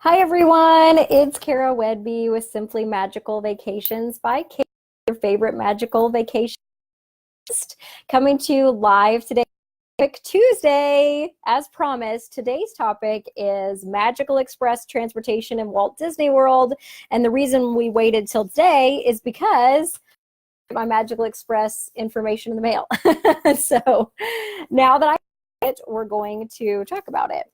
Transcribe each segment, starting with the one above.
Hi everyone, it's Cara Whedbee with Simply Magical Vacations by Kate, your favorite magical vacation, coming to you live today, Tuesday. As promised, today's topic is Magical Express transportation in Walt Disney World, and the reason we waited till today is because my Magical Express information in the mail. So now that I have it, we're going to talk about it.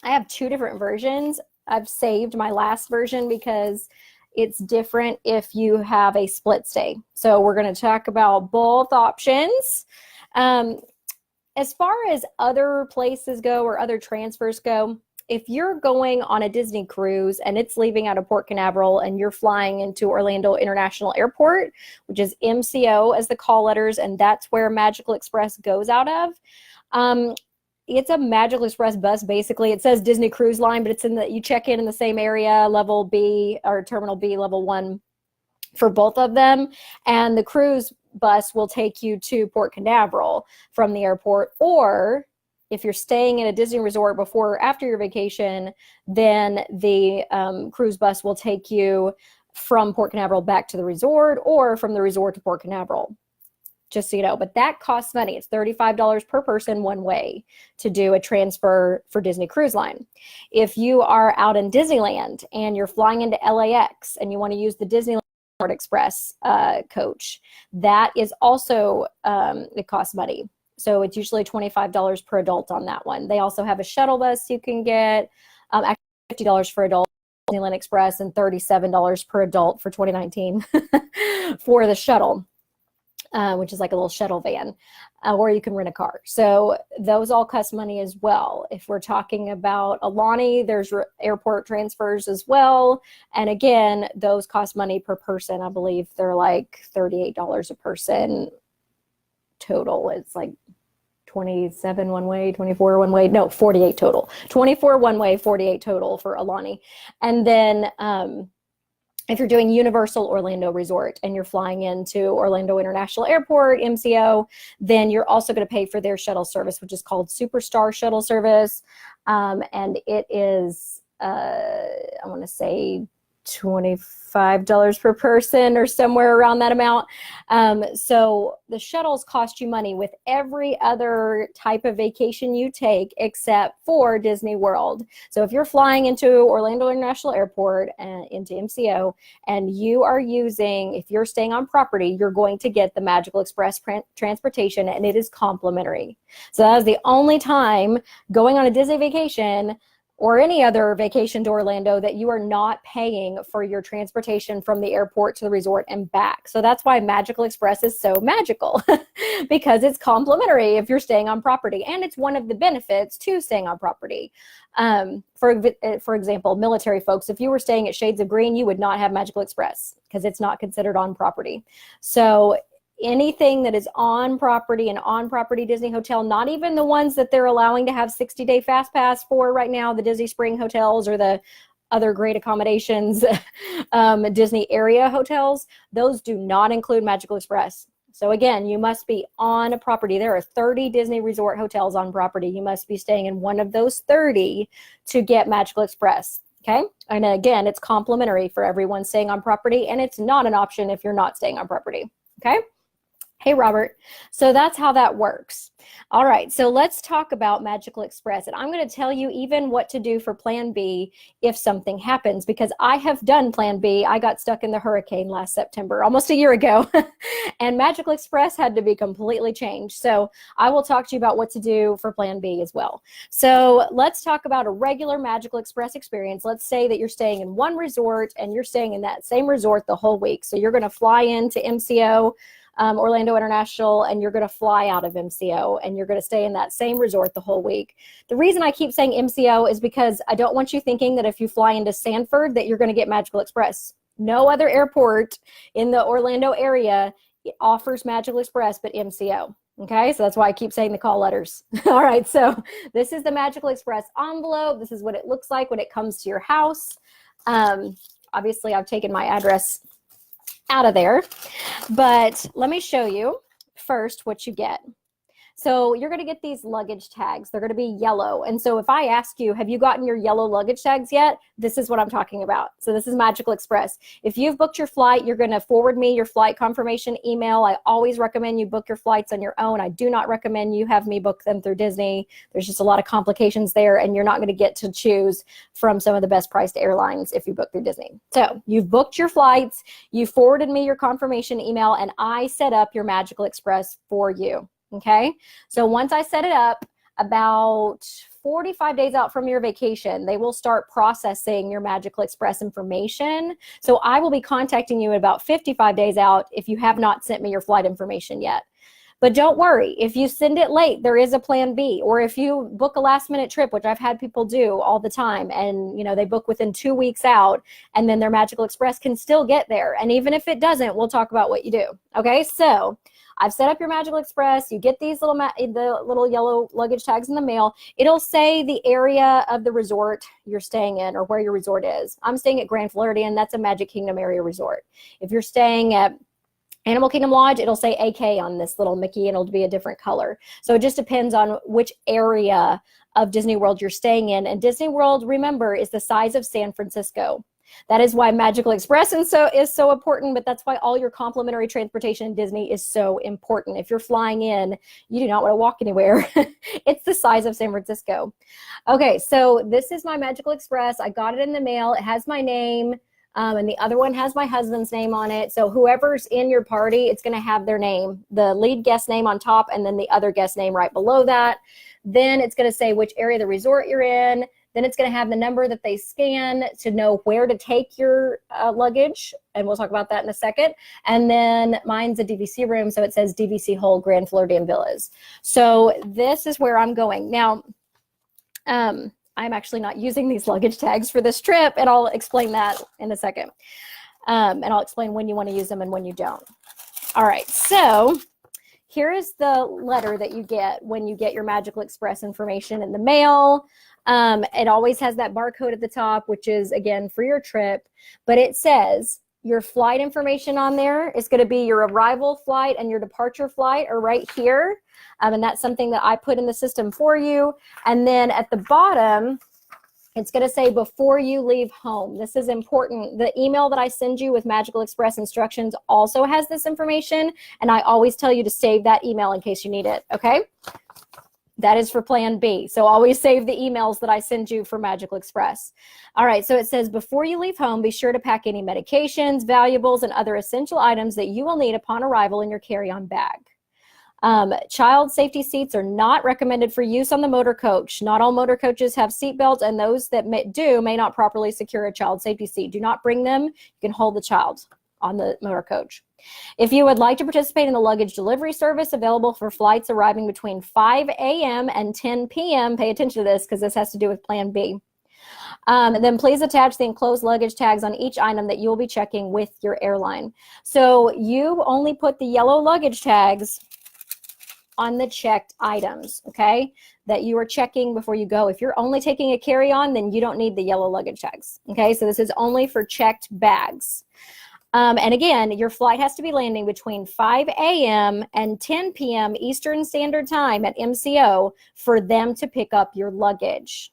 I have two different versions. I've saved my last version because it's different if you have a split stay. So we're going to talk about both options. As far as other places go or other transfers go, if you're going on a Disney cruise and it's leaving out of Port Canaveral and you're flying into Orlando International Airport, which is MCO as the call letters, and that's where Magical Express goes out of, it's a Magical Express bus, basically. It says Disney Cruise Line, but it's you check in the same area, level B or Terminal B, level 1 for both of them. And the cruise bus will take you to Port Canaveral from the airport. Or if you're staying in a Disney resort before or after your vacation, then the cruise bus will take you from Port Canaveral back to the resort or from the resort to Port Canaveral. Just so you know, but that costs money. It's $35 per person one way to do a transfer for Disney Cruise Line. If you are out in Disneyland and you're flying into LAX and you want to use the Disneyland Express coach, that is also, it costs money. So it's usually $25 per adult on that one. They also have a shuttle bus you can get, actually $50 for adult Disneyland Express and $37 per adult for 2019 for the shuttle. Which is like a little shuttle van, or you can rent a car. So those all cost money as well. If we're talking about Alani, there's airport transfers as well. And again, those cost money per person. I believe they're like $38 a person total. It's like 27 one way, 24 one way, no, 48 total. 24 one way, 48 total for Alani. And then if you're doing Universal Orlando Resort and you're flying into Orlando International Airport, MCO, then you're also going to pay for their shuttle service, which is called Superstar Shuttle Service. And it is, I want to say, $25 per person or somewhere around that amount. So the shuttles cost you money with every other type of vacation you take except for Disney World. So if you're flying into Orlando International Airport and into MCO and you are using, if you're staying on property, you're going to get the Magical Express transportation and it is complimentary. So that is the only time going on a Disney vacation or any other vacation to Orlando that you are not paying for your transportation from the airport to the resort and back. So that's why Magical Express is so magical because it's complimentary if you're staying on property. And it's one of the benefits to staying on property. For example, military folks, if you were staying at Shades of Green, you would not have Magical Express because it's not considered on property. So anything that is on property, an on-property Disney hotel, not even the ones that they're allowing to have 60-day fast pass for right now, the Disney Spring hotels or the other great accommodations, Disney area hotels, those do not include Magical Express. So again, you must be on a property. There are 30 Disney resort hotels on property. You must be staying in one of those 30 to get Magical Express. Okay. And again, it's complimentary for everyone staying on property, and it's not an option if you're not staying on property. Okay. Hey, Robert. So that's how that works. All right. So let's talk about Magical Express. And I'm going to tell you even what to do for Plan B if something happens, because I have done Plan B. I got stuck in the hurricane last September, almost a year ago, and Magical Express had to be completely changed. So I will talk to you about what to do for Plan B as well. So let's talk about a regular Magical Express experience. Let's say that you're staying in one resort and you're staying in that same resort the whole week. So you're going to fly into MCO, Orlando International, and you're going to fly out of MCO and you're going to stay in that same resort the whole week. The reason I keep saying MCO is because I don't want you thinking that if you fly into Sanford that you're going to get Magical Express. No other airport in the Orlando area offers Magical Express but MCO. Okay, so that's why I keep saying the call letters. All right, so this is the Magical Express envelope. This is what it looks like when it comes to your house. Obviously, I've taken my address out of there, but let me show you first what you get. So you're going to get these luggage tags. They're going to be yellow. And so if I ask you, have you gotten your yellow luggage tags yet? This is what I'm talking about. So this is Magical Express. If you've booked your flight, you're going to forward me your flight confirmation email. I always recommend you book your flights on your own. I do not recommend you have me book them through Disney. There's just a lot of complications there, and you're not going to get to choose from some of the best priced airlines if you book through Disney. So you've booked your flights, you forwarded me your confirmation email, and I set up your Magical Express for you. Okay, so once I set it up, about 45 days out from your vacation, they will start processing your Magical Express information. So I will be contacting you about 55 days out if you have not sent me your flight information yet. But don't worry, if you send it late, there is a plan B. Or if you book a last minute trip, which I've had people do all the time, and they book within 2 weeks out, and then their Magical Express can still get there. And even if it doesn't, we'll talk about what you do. Okay, so I've set up your Magical Express. You get these the little yellow luggage tags in the mail. It'll say the area of the resort you're staying in or where your resort is. I'm staying at Grand Floridian. That's a Magic Kingdom area resort. If you're staying at Animal Kingdom Lodge, it'll say AK on this little Mickey, and it'll be a different color. So it just depends on which area of Disney World you're staying in. And Disney World, remember, is the size of San Francisco. That is why Magical Express is so important, but that's why all your complimentary transportation in Disney is so important. If you're flying in, you do not want to walk anywhere. It's the size of San Francisco. Okay, so this is my Magical Express. I got it in the mail. It has my name, and the other one has my husband's name on it. So whoever's in your party, it's going to have their name, the lead guest name on top, and then the other guest name right below that. Then it's going to say which area of the resort you're in. Then it's going to have the number that they scan to know where to take your luggage, and we'll talk about that in a second. And then mine's a DVC room, so it says DVC Hole Grand Floridian Villas. So this is where I'm going. Now, I'm actually not using these luggage tags for this trip, and I'll explain that in a second. And I'll explain when you want to use them and when you don't. All right, so here is the letter that you get when you get your Magical Express information in the mail. It always has that barcode at the top, which is, again, for your trip. But it says your flight information on there is going to be your arrival flight and your departure flight are right here. And that's something that I put in the system for you. And then at the bottom, it's going to say before you leave home. This is important. The email that I send you with Magical Express instructions also has this information. And I always tell you to save that email in case you need it. Okay? That is for plan B. So always save the emails that I send you for Magical Express. All right, so it says, before you leave home, be sure to pack any medications, valuables, and other essential items that you will need upon arrival in your carry-on bag. Child safety seats are not recommended for use on the motor coach. Not all motor coaches have seat belts, and those that may not properly secure a child safety seat. Do not bring them. You can hold the child on the motor coach. If you would like to participate in the luggage delivery service available for flights arriving between 5 a.m. and 10 p.m., pay attention to this because this has to do with Plan B. Then please attach the enclosed luggage tags on each item that you will be checking with your airline. So you only put the yellow luggage tags on the checked items, okay, that you are checking before you go. If you're only taking a carry-on, then you don't need the yellow luggage tags, okay? So this is only for checked bags. And again, your flight has to be landing between 5 a.m. and 10 p.m. Eastern Standard Time at MCO for them to pick up your luggage.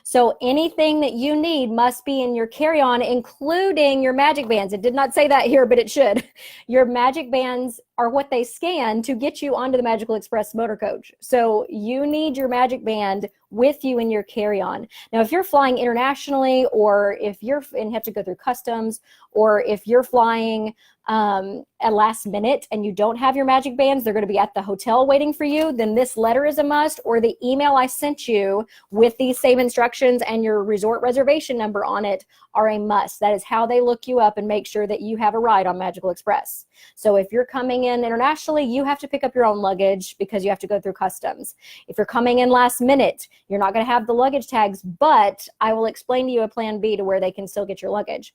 So anything that you need must be in your carry-on, including your magic bands. It did not say that here, but it should. Your magic bands are what they scan to get you onto the Magical Express motor coach. So you need your magic band with you in your carry-on. Now, if you're flying internationally, or if and have to go through customs, or if you're flying at last minute and you don't have your magic bands, they're going to be at the hotel waiting for you, then this letter is a must, or the email I sent you with these same instructions and your resort reservation number on it are a must. That is how they look you up and make sure that you have a ride on Magical Express. So if you're coming in internationally, you have to pick up your own luggage because you have to go through customs. If you're coming in last minute, you're not going to have the luggage tags, but I will explain to you a plan B to where they can still get your luggage.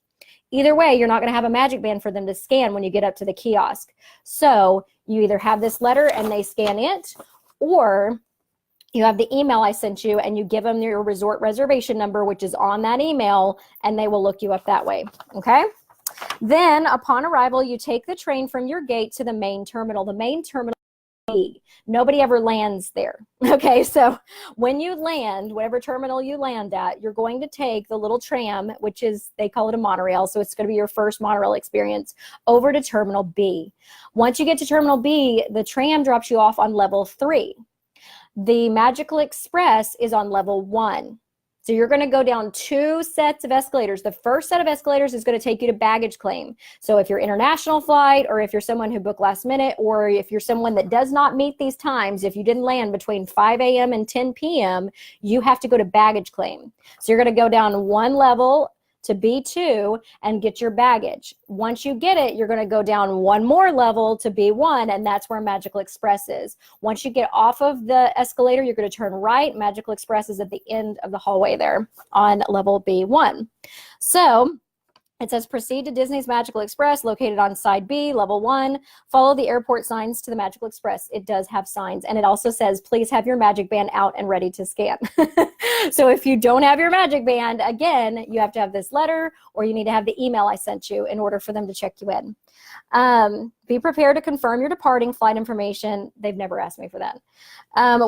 Either way, you're not going to have a magic band for them to scan when you get up to the kiosk. So you either have this letter and they scan it, or you have the email I sent you and you give them your resort reservation number, which is on that email, and they will look you up that way, okay? Then upon arrival, you take the train from your gate to the main terminal. The main terminal B. Nobody ever lands there. Okay, so when you land, whatever terminal you land at, you're going to take the little tram, which is, they call it a monorail, so it's going to be your first monorail experience, over to Terminal B. Once you get to Terminal B, the tram drops you off on level 3. The Magical Express is on level 1. So you're going to go down 2 sets of escalators. The first set of escalators is going to take you to baggage claim. So if you're international flight, or if you're someone who booked last minute, or if you're someone that does not meet these times, if you didn't land between 5 a.m. and 10 p.m., you have to go to baggage claim. So you're going to go down 1 level to B2 and get your baggage. Once you get it, you're going to go down 1 more level to B1, and that's where Magical Express is. Once you get off of the escalator, you're going to turn right. Magical Express is at the end of the hallway there on level B1. So it says, proceed to Disney's Magical Express, located on side B, level 1. Follow the airport signs to the Magical Express. It does have signs. And it also says, please have your magic band out and ready to scan. So if you don't have your magic band, again, you have to have this letter, or you need to have the email I sent you in order for them to check you in. Be prepared to confirm your departing flight information. They've never asked me for that.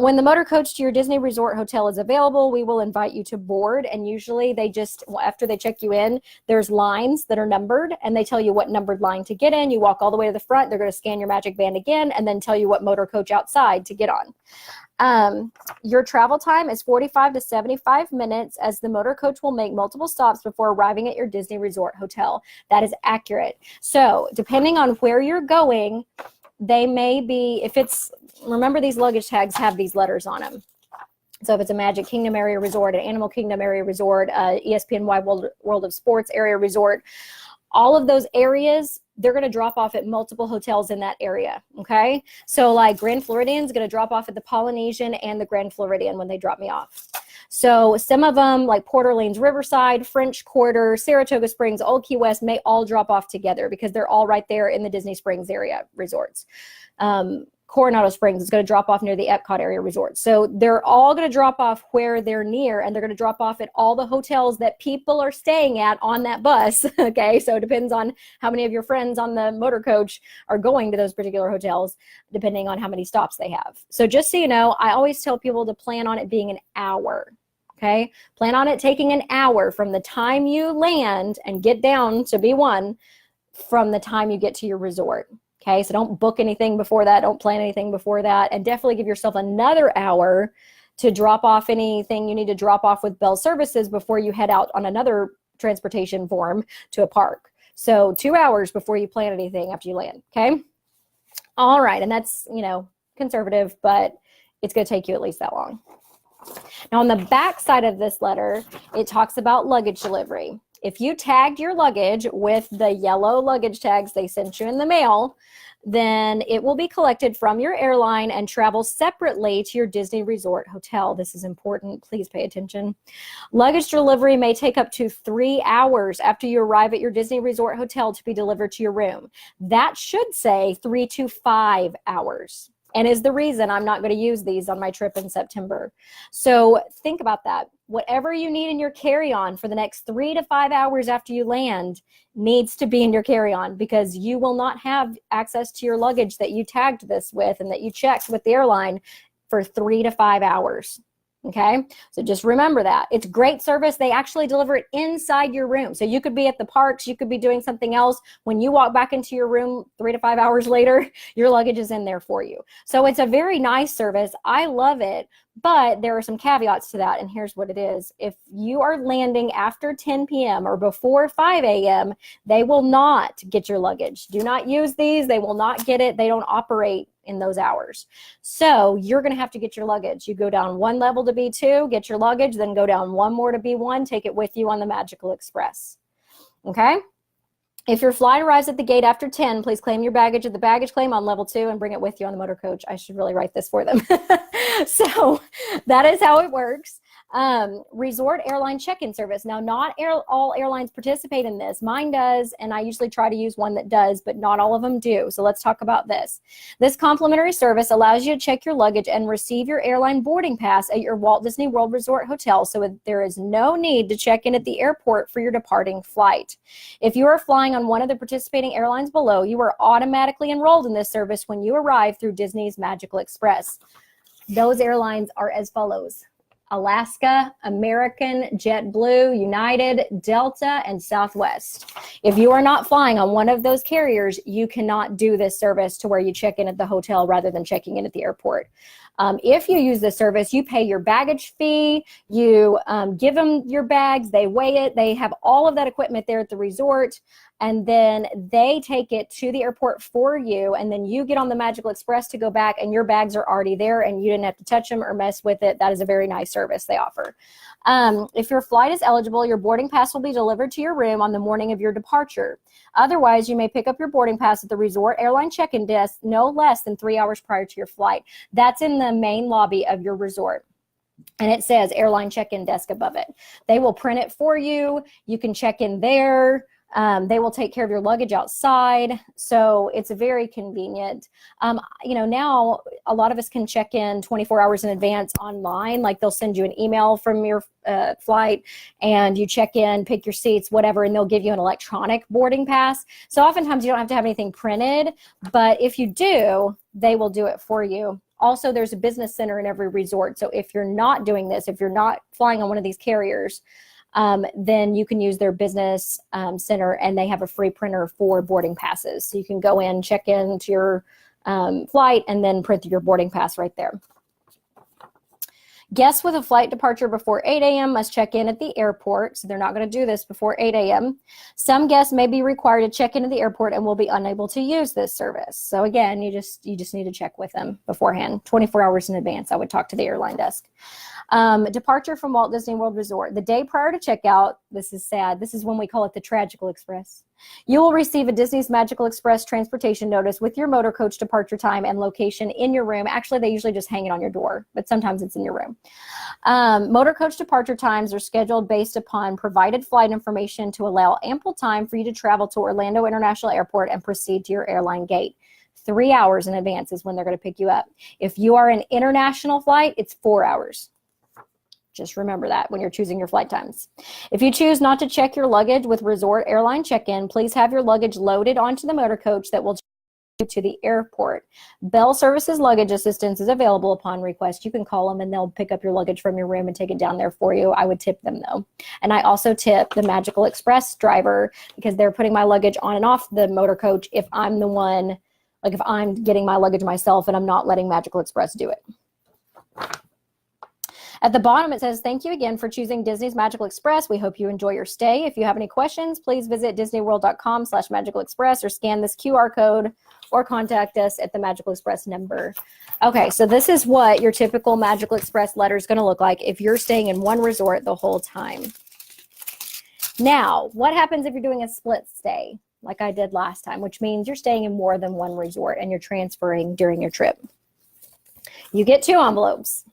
When the motor coach to your Disney Resort hotel is available, we will invite you to board. And usually they just, after they check you in, there's lines that are numbered, and they tell you what numbered line to get in. You walk all the way to the front. They're going to scan your magic band again, and then tell you what motor coach outside to get on. Your travel time is 45 to 75 minutes, as the motor coach will make multiple stops before arriving at your Disney Resort hotel. That is accurate. So depending on where you're going, they may be, if it's, remember these luggage tags have these letters on them. So if it's a Magic Kingdom area resort, an Animal Kingdom area resort, ESPNY World of Sports area resort, all of those areas, they're going to drop off at multiple hotels in that area, okay? So like Grand Floridian is going to drop off at the Polynesian and the Grand Floridian when they drop me off. So some of them, like Port Orleans Riverside, French Quarter, Saratoga Springs, Old Key West, may all drop off together because they're all right there in the Disney Springs area resorts. Coronado Springs is going to drop off near the Epcot area resort. So they're all going to drop off where they're near, and they're going to drop off at all the hotels that people are staying at on that bus. Okay, so it depends on how many of your friends on the motor coach are going to those particular hotels, depending on how many stops they have. So just so you know, I always tell people to plan on it being an hour. Okay, plan on it taking an hour from the time you land and get down to B1 from the time you get to your resort. Okay, so don't book anything before that. Don't plan anything before that. And definitely give yourself another hour to drop off anything you need to drop off with Bell Services before you head out on another transportation form to a park. So 2 hours before you plan anything after you land, okay? All right, and that's, you know, conservative, but it's going to take you at least that long. Now, on the back side of this letter, it talks about luggage delivery. If you tagged your luggage with the yellow luggage tags they sent you in the mail, then it will be collected from your airline and travel separately to your Disney Resort hotel. This is important. Please pay attention. Luggage delivery may take up to 3 hours after you arrive at your Disney Resort hotel to be delivered to your room. That should say 3 to 5 hours. And is the reason I'm not going to use these on my trip in September. So think about that. Whatever you need in your carry-on for the next 3 to 5 hours after you land needs to be in your carry-on, because you will not have access to your luggage that you tagged this with and that you checked with the airline for 3 to 5 hours. Okay, so just remember that. It's great service. They actually deliver it inside your room. So you could be at the parks, you could be doing something else. When you walk back into your room 3 to 5 hours later, your luggage is in there for you. So it's a very nice service. I love it, but there are some caveats to that, and here's what it is. If you are landing after 10 p.m. or before 5 a.m., they will not get your luggage. Do not use these. They will not get it. They don't operate in those hours. So you're going to have to get your luggage. You go down 1 level to B2, get your luggage, then go down 1 more to B1, take it with you on the Magical Express. Okay? If your flight arrives at the gate after 10, please claim your baggage at the baggage claim on level 2 and bring it with you on the motor coach. I should really write this for them. So that is how it works. Resort airline check-in service. Now, not all airlines participate in this. Mine does, and I usually try to use one that does, but not all of them do. So let's talk about this. This complimentary service allows you to check your luggage and receive your airline boarding pass at your Walt Disney World Resort hotel, so there is no need to check in at the airport for your departing flight. If you are flying on one of the participating airlines below, you are automatically enrolled in this service when you arrive through Disney's Magical Express. Those airlines are as follows: Alaska, American, JetBlue, United, Delta, and Southwest. If you are not flying on one of those carriers, you cannot do this service to where you check in at the hotel rather than checking in at the airport. If you use this service, you pay your baggage fee, you give them your bags, they weigh it, they have all of that equipment there at the resort, and then they take it to the airport for you, and then you get on the Magical Express to go back, and your bags are already there, and you didn't have to touch them or mess with it. That is a very nice service they offer. If your flight is eligible, your boarding pass will be delivered to your room on the morning of your departure. Otherwise, you may pick up your boarding pass at the resort airline check-in desk no less than 3 hours prior to your flight. That's in the main lobby of your resort. And it says airline check-in desk above it. They will print it for you. You can check in there. They will take care of your luggage outside. So it's very convenient. Now a lot of us can check in 24 hours in advance online. Like they'll send you an email from your flight and you check in, pick your seats, whatever, and they'll give you an electronic boarding pass. So oftentimes you don't have to have anything printed, but if you do, they will do it for you. Also, there's a business center in every resort. So if you're not doing this, if you're not flying on one of these carriers, then you can use their business center, and they have a free printer for boarding passes. So you can go in, check in to your flight, and then print your boarding pass right there. Guests with a flight departure before 8 a.m. must check in at the airport. So they're not going to do this before 8 a.m. Some guests may be required to check into the airport and will be unable to use this service. So again, you just need to check with them beforehand, 24 hours in advance. I would talk to the airline desk. Departure from Walt Disney World Resort. The day prior to checkout, this is sad. This is when we call it the Tragical Express. You will receive a Disney's Magical Express transportation notice with your motor coach departure time and location in your room. Actually, they usually just hang it on your door, but sometimes it's in your room. Motor coach departure times are scheduled based upon provided flight information to allow ample time for you to travel to Orlando International Airport and proceed to your airline gate. 3 hours in advance is when they're going to pick you up. If you are an international flight, it's 4 hours. Just remember that when you're choosing your flight times. If you choose not to check your luggage with resort airline check-in, please have your luggage loaded onto the motor coach that will take you to the airport. Bell Services luggage assistance is available upon request. You can call them and they'll pick up your luggage from your room and take it down there for you. I would tip them though. And I also tip the Magical Express driver because they're putting my luggage on and off the motor coach if I'm the one, like if I'm getting my luggage myself and I'm not letting Magical Express do it. At the bottom, it says, thank you again for choosing Disney's Magical Express. We hope you enjoy your stay. If you have any questions, please visit disneyworld.com/magicalexpress or scan this QR code or contact us at the Magical Express number. Okay, so this is what your typical Magical Express letter is going to look like if you're staying in one resort the whole time. Now, what happens if you're doing a split stay, like I did last time, which means you're staying in more than one resort and you're transferring during your trip? You get 2 envelopes.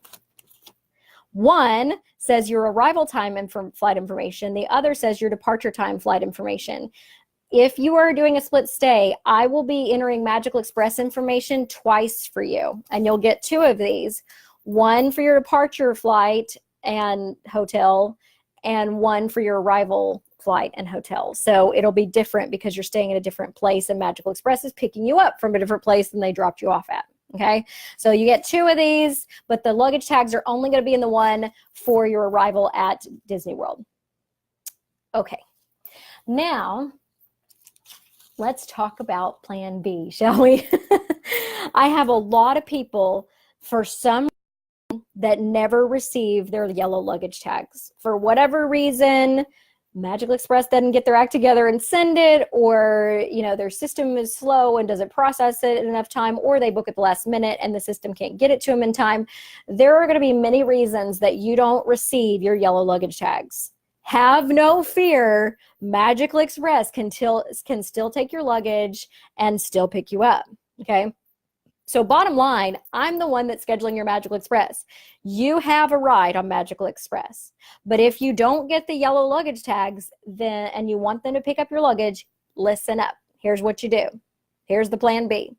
One says your arrival time and flight information. The other says your departure time flight information. If you are doing a split stay, I will be entering Magical Express information twice for you, and you'll get 2 of these. One for your departure flight and hotel, and one for your arrival flight and hotel. So it'll be different because you're staying at a different place, and Magical Express is picking you up from a different place than they dropped you off at. Okay, so you get 2 of these, but the luggage tags are only going to be in the one for your arrival at Disney World. Okay, now let's talk about Plan B, shall we? I have a lot of people, for some reason, that never receive their yellow luggage tags. For whatever reason, Magical Express doesn't get their act together and send it, or their system is slow and doesn't process it in enough time, or they book at the last minute and the system can't get it to them in time. There are going to be many reasons that you don't receive your yellow luggage tags. Have no fear. Magical Express can still take your luggage and still pick you up. Okay. So bottom line, I'm the one that's scheduling your Magical Express. You have a ride on Magical Express. But if you don't get the yellow luggage tags then and you want them to pick up your luggage, listen up. Here's what you do. Here's the plan B.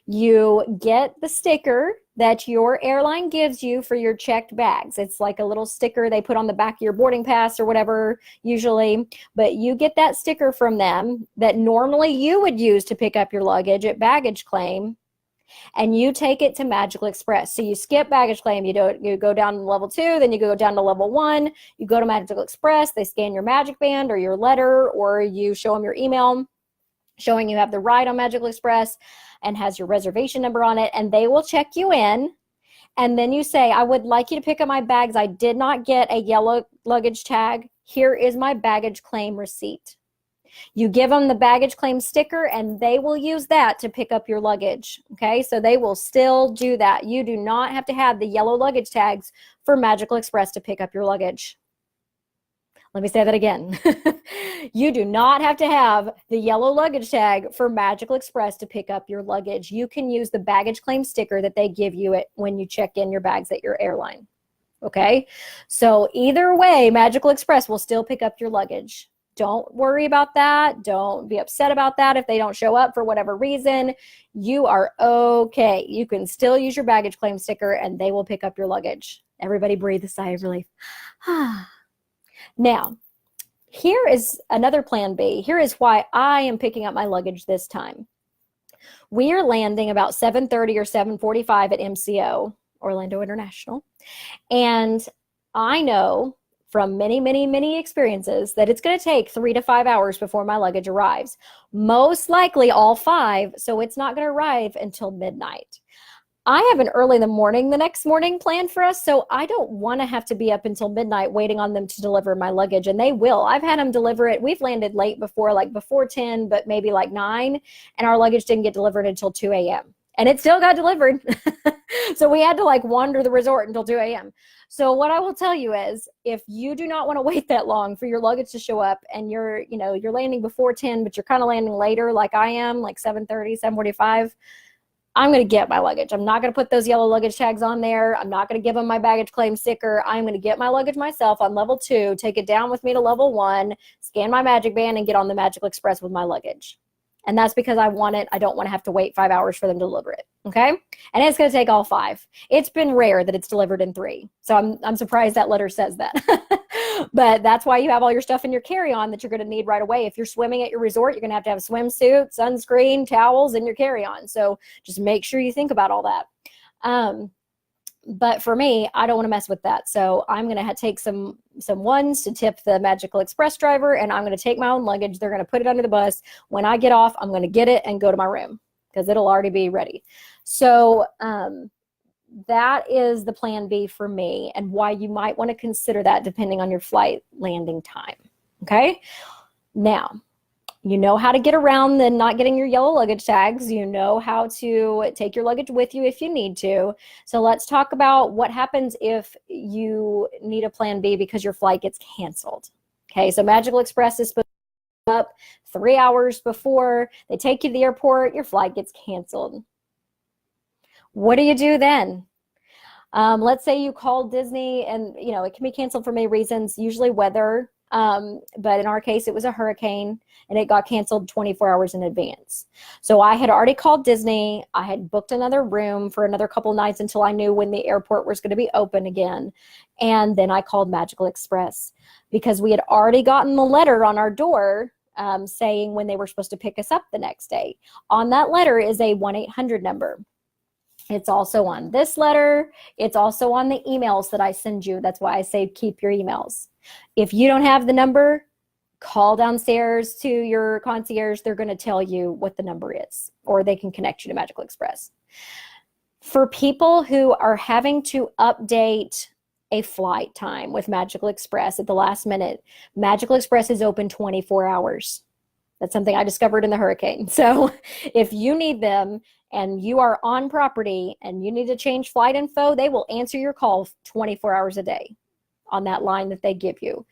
You get the sticker that your airline gives you for your checked bags. It's like a little sticker they put on the back of your boarding pass or whatever, usually. But you get that sticker from them that normally you would use to pick up your luggage at baggage claim, and you take it to Magical Express. So you skip baggage claim, you go down to level 2, then you go down to level 1, you go to Magical Express, they scan your magic band or your letter, or you show them your email showing you have the ride on Magical Express and has your reservation number on it, and they will check you in. And then you say, I would like you to pick up my bags. I did not get a yellow luggage tag. Here is my baggage claim receipt. You give them the baggage claim sticker and they will use that to pick up your luggage. Okay, so they will still do that. You do not have to have the yellow luggage tags for Magical Express to pick up your luggage. Let me say that again. You do not have to have the yellow luggage tag for Magical Express to pick up your luggage. You can use the baggage claim sticker that they give you when you check in your bags at your airline. Okay, so either way, Magical Express will still pick up your luggage. Don't worry about that. Don't be upset about that if they don't show up for whatever reason. You are okay. You can still use your baggage claim sticker and they will pick up your luggage. Everybody breathe a sigh of relief. Now, here is another plan B. Here is why I am picking up my luggage this time. We are landing about 7:30 or 7:45 at MCO, Orlando International. And I know from many, many, many experiences that it's going to take 3 to 5 hours before my luggage arrives. Most likely all 5, so it's not going to arrive until midnight. I have an early in the morning the next morning planned for us, so I don't want to have to be up until midnight waiting on them to deliver my luggage, and they will. I've had them deliver it. We've landed late before, like before 10, but maybe like 9, and our luggage didn't get delivered until 2 a.m. And it still got delivered. So we had to like wander the resort until 2 a.m. So what I will tell you is, if you do not want to wait that long for your luggage to show up and you're landing before 10, but you're kind of landing later like I am, like 7:30, 7:45, I'm going to get my luggage. I'm not going to put those yellow luggage tags on there. I'm not going to give them my baggage claim sticker. I'm going to get my luggage myself on level 2, take it down with me to level 1, scan my magic band, and get on the Magical Express with my luggage. And that's because I want it. I don't want to have to wait 5 hours for them to deliver it. Okay? And it's going to take all 5. It's been rare that it's delivered in 3. So I'm surprised that letter says that. But that's why you have all your stuff in your carry-on that you're going to need right away. If you're swimming at your resort, you're going to have a swimsuit, sunscreen, towels in your carry-on. So just make sure you think about all that. But for me, I don't want to mess with that. So I'm going to take some ones to tip the Magical Express driver, and I'm going to take my own luggage. They're going to put it under the bus. When I get off, I'm going to get it and go to my room because it'll already be ready. So that is the plan B for me, and why you might want to consider that depending on your flight landing time. Okay? Now, you know how to get around the not getting your yellow luggage tags. You know how to take your luggage with you if you need to. So let's talk about what happens if you need a plan B because your flight gets canceled. Okay, so Magical Express is supposed to up 3 hours before they take you to the airport. Your flight gets canceled. What do you do then? Let's say you call Disney, and it can be canceled for many reasons, usually weather. But in our case, it was a hurricane and it got canceled 24 hours in advance. So I had already called Disney. I had booked another room for another couple nights until I knew when the airport was going to be open again. And then I called Magical Express because we had already gotten the letter on our door saying when they were supposed to pick us up the next day. On that letter is a 1-800 number. It's also on this letter. It's also on the emails that I send you. That's why I say keep your emails. If you don't have the number, call downstairs to your concierge. They're going to tell you what the number is, or they can connect you to Magical Express. For people who are having to update a flight time with Magical Express at the last minute, Magical Express is open 24 hours. That's something I discovered in the hurricane. So if you need them and you are on property and you need to change flight info, they will answer your call 24 hours a day on that line that they give you.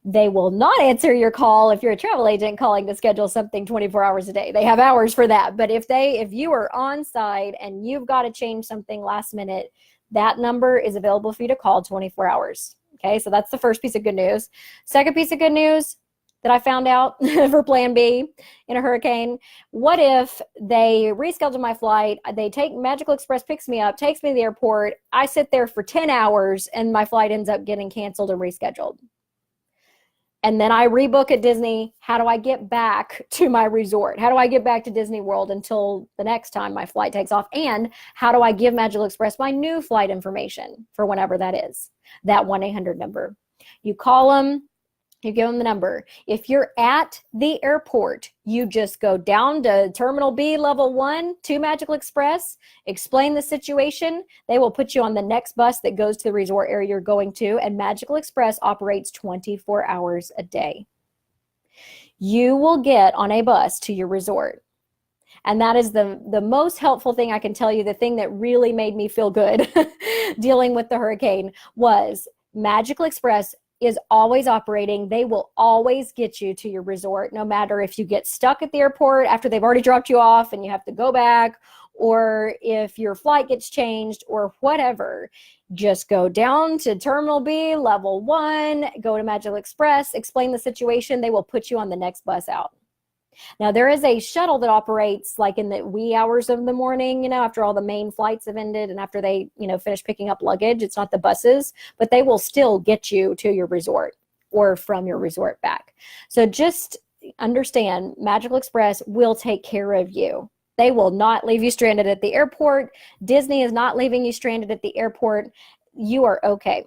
They will not answer your call if you're a travel agent calling to schedule something 24 hours a day. They have hours for that. But if you are on site and you've got to change something last minute, that number is available for you to call 24 hours. Okay, so that's the first piece of good news. Second piece of good news that I found out for plan B in a hurricane. What if they reschedule my flight? They take Magical Express, picks me up, takes me to the airport. I sit there for 10 hours and my flight ends up getting canceled and rescheduled. And then I rebook at Disney. How do I get back to my resort? How do I get back to Disney World until the next time my flight takes off? And how do I give Magical Express my new flight information for whenever that is? That 1-800 number. You call them. You give them the number. If you're at the airport, you just go down to Terminal B, Level 1 to Magical Express, explain the situation. They will put you on the next bus that goes to the resort area you're going to, and Magical Express operates 24 hours a day. You will get on a bus to your resort. And that is the most helpful thing I can tell you. The thing that really made me feel good dealing with the hurricane was Magical Express is always operating. They will always get you to your resort, no matter if you get stuck at the airport after they've already dropped you off and you have to go back, or if your flight gets changed or whatever. Just go down to Terminal B, Level 1, go to Magical Express, explain the situation. They will put you on the next bus out. Now, there is a shuttle that operates like in the wee hours of the morning, after all the main flights have ended and after they, finish picking up luggage. It's not the buses, but they will still get you to your resort or from your resort back. So just understand, Magical Express will take care of you. They will not leave you stranded at the airport. Disney is not leaving you stranded at the airport. You are okay.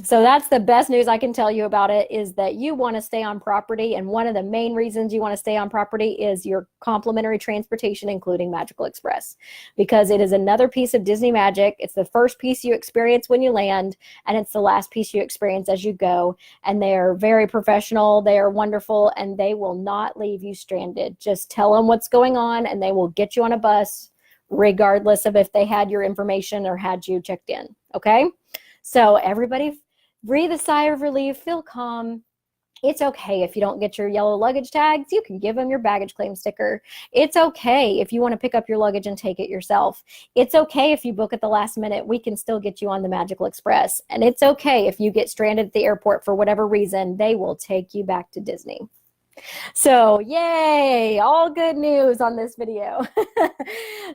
So that's the best news I can tell you about it, is that you want to stay on property. And one of the main reasons you want to stay on property is your complimentary transportation, including Magical Express, because it is another piece of Disney magic. It's the first piece you experience when you land, and it's the last piece you experience as you go. And they are very professional. They are wonderful, and they will not leave you stranded. Just tell them what's going on, and they will get you on a bus, regardless of if they had your information or had you checked in. Okay? So everybody, breathe a sigh of relief, feel calm. It's okay if you don't get your yellow luggage tags. You can give them your baggage claim sticker. It's okay if you want to pick up your luggage and take it yourself. It's okay if you book at the last minute. We can still get you on the Magical Express. And it's okay if you get stranded at the airport for whatever reason. They will take you back to Disney. So yay, all good news on this video.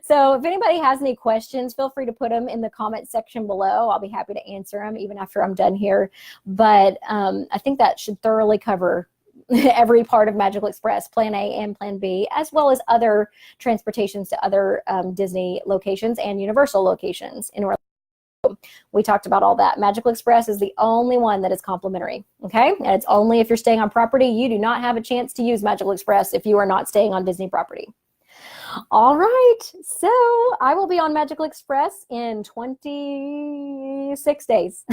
So if anybody has any questions, feel free to put them in the comment section below. I'll be happy to answer them even after I'm done here. But I think that should thoroughly cover every part of Magical Express, Plan A and Plan B, as well as other transportations to other Disney locations and Universal locations in Orlando. We talked about all that. Magical Express is the only one that is complimentary, okay? And it's only if you're staying on property. You do not have a chance to use Magical Express if you are not staying on Disney property. All right, so I will be on Magical Express in 26 days.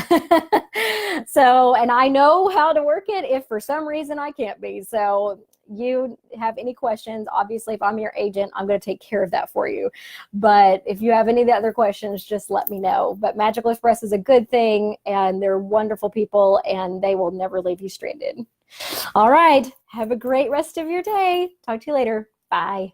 So, and I know how to work it if for some reason I can't be. So you have any questions, obviously if I'm your agent, I'm going to take care of that for you. But if you have any other questions, just let me know. But Magical Express is a good thing, and they're wonderful people, and they will never leave you stranded. All right, have a great rest of your day. Talk to you later. Bye.